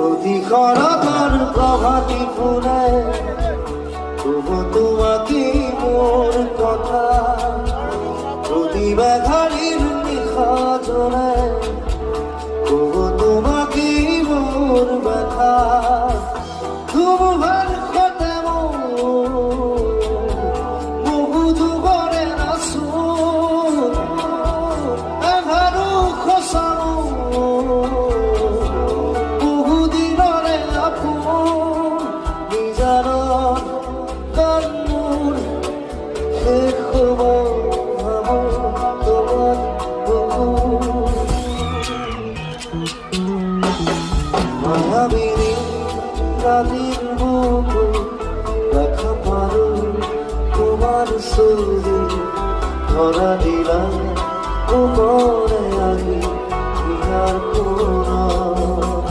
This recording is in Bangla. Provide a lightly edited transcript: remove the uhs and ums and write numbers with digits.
প্রতিক্ষণার প্রভাতী ফুলে তবু তোমাকে মোর কথা প্রতিবাঘারির নিখা জোরে তবু তোমাকে মোর ব্যথা তোমার কথা বহু যুগরে আসো এঘারো খসানো বহুদিনরে আপন নিজার কান্নুর শেষ খবর ভাবো তোমার বহু মায়াবিনী রাতের বুকু দেখা পারো তোমার ছবি ধরা দিলা উপরে আগে